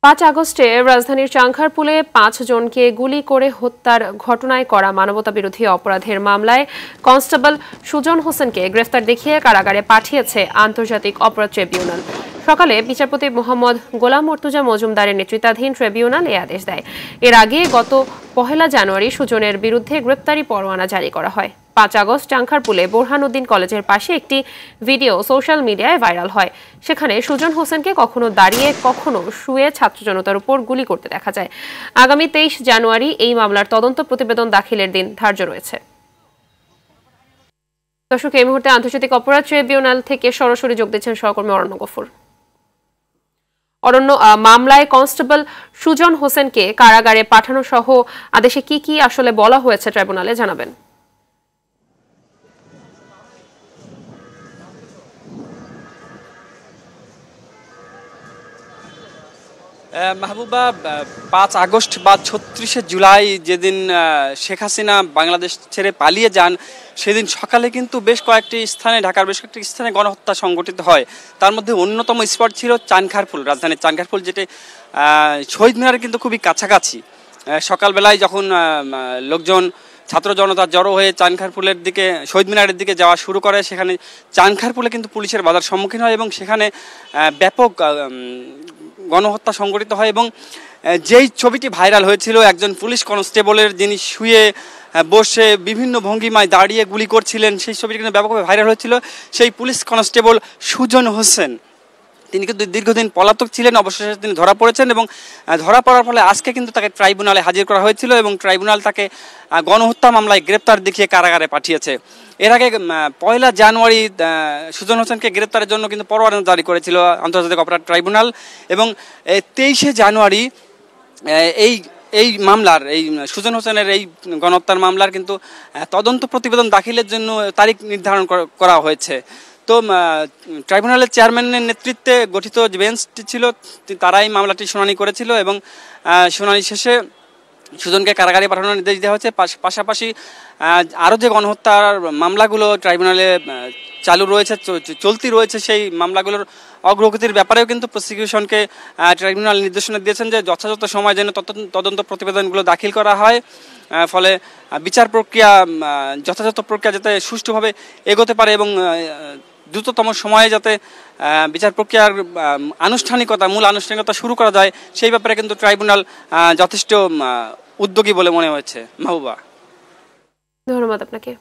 ৫ আগস্টে রাজধানীর চাংখারপুলে ৫ জনকে গুলি করে হত্যার ঘটনায় করা মানবতাবিরোধী অপরাধের মামলায় কনস্টেবল সুজন হোসেনকে গ্রেফতার দেখিয়ে কারাগারে পাঠিয়েছে আন্তর্জাতিক অপরাধ ট্রাইব্যুনাল। সকালে বিচারপতি মোহাম্মদ গোলাম মর্তুজা মজুমদারের নেতৃত্বাধীন ট্রাইব্যুনাল এ আদেশ দেয়। এর আগে গত ১ জানুয়ারি সুজনের বিরুদ্ধে গ্রেপ্তারি পরোয়ানা জারি করা হয়। ৫ আগস্ট চাংখারপুলে বোরহানউদ্দিন কলেজের পাশে একটি ভিডিও সোশ্যাল মিডিয়ায় ভাইরাল হয়। সেখানে সুজন হোসেনকে কখনো দাঁড়িয়ে কখনো শুয়ে ছাত্র জনতার উপর গুলি করতে দেখা যায়। আগামী ২৩ জানুয়ারি এই মামলার তদন্ত প্রতিবেদন দাখিলের দিন ধার্য রয়েছে। দর্শক, এই মুহূর্তে আন্তর্জাতিক অপরাধ ট্রাইব্যুনাল থেকে সরাসরি যোগ দিচ্ছেন সহকর্মী অরণ্য গফুর। অরণ্য, মামলায় কনস্টেবল সুজন হোসেনকে কারাগারে পাঠানো সহ আদেশে কি কি আসলে বলা হয়েছে ট্রাইব্যুনালে জানাবেন। মাহবুবা, ৫ আগস্ট বা ৩৬শে জুলাই যেদিন শেখ হাসিনা বাংলাদেশ ছেড়ে পালিয়ে যান, সেদিন সকালে কিন্তু বেশ কয়েকটি স্থানে, ঢাকার বেশ কয়েকটি স্থানে গণহত্যা সংঘটিত হয়। তার মধ্যে অন্যতম স্পট ছিল চানখারপুল, রাজধানীর চানখারপুল, যেটি শহীদ মিনারের কিন্তু খুবই কাছাকাছি। সকালবেলায় যখন লোকজন, ছাত্র জনতা জড়ো হয়ে চানখারপুলের দিকে, শহীদ মিনারের দিকে যাওয়া শুরু করে, সেখানে চানখারপুলে কিন্তু পুলিশের বাধার সম্মুখীন হয় এবং সেখানে ব্যাপক গণহত্যা সংঘটিত হয়। এবং যেই ছবিটি ভাইরাল হয়েছিল একজন পুলিশ কনস্টেবলের, যিনি শুয়ে বসে বিভিন্ন ভঙ্গিমায় দাঁড়িয়ে গুলি করছিলেন, সেই ছবিটি কিন্তু ব্যাপকভাবে ভাইরাল হয়েছিল। সেই পুলিশ কনস্টেবল সুজন হোসেন, তিনি কিন্তু দীর্ঘদিন পলাতক ছিলেন, অবশেষে তিনি ধরা পড়েছেন এবং ধরা পড়ার ফলে আজকে কিন্তু তাকে ট্রাইব্যুনালে হাজির করা হয়েছিল এবং ট্রাইব্যুনাল তাকে গণহত্যা মামলায় গ্রেপ্তার দেখিয়ে কারাগারে পাঠিয়েছে। এর আগে ১ জানুয়ারি সুজন হোসেনকে গ্রেপ্তারের জন্য কিন্তু পরোয়ানা জারি করেছিল আন্তর্জাতিক অপরাধ ট্রাইব্যুনাল এবং ২৩শে জানুয়ারি এই মামলার, এই সুজন হোসেনের এই গণহত্যার মামলার কিন্তু তদন্ত প্রতিবেদন দাখিলের জন্য তারিখ নির্ধারণ করা হয়েছে। তো ট্রাইব্যুনালের চেয়ারম্যানের নেতৃত্বে গঠিত যে বেঞ্চটি ছিল, তারাই মামলাটি শুনানি করেছিল এবং শুনানি শেষে সুজনকে কারাগারে পাঠানোর নির্দেশ দেওয়া হয়েছে। পাশাপাশি আরও যে গণহত্যার মামলাগুলো ট্রাইব্যুনালে চালু রয়েছে, চলতি রয়েছে, সেই মামলাগুলোর অগ্রগতির ব্যাপারেও কিন্তু প্রসিকিউশনকে ট্রাইব্যুনাল নির্দেশনা দিয়েছেন যে যথাযথ সময় যেন তদন্ত প্রতিবেদনগুলো দাখিল করা হয়, ফলে বিচার প্রক্রিয়া, যথাযথ প্রক্রিয়া যাতে সুষ্ঠুভাবে এগোতে পারে এবং দ্রুততম সময়ে যাতে বিচার প্রক্রিয়ার মূল আনুষ্ঠানিকতা শুরু করা যায়, সেই ব্যাপারে কিন্তু ট্রাইব্যুনাল যথেষ্ট উদ্যোগী বলে মনে হয়েছে। মাহবুবা, ধন্যবাদ আপনাকে।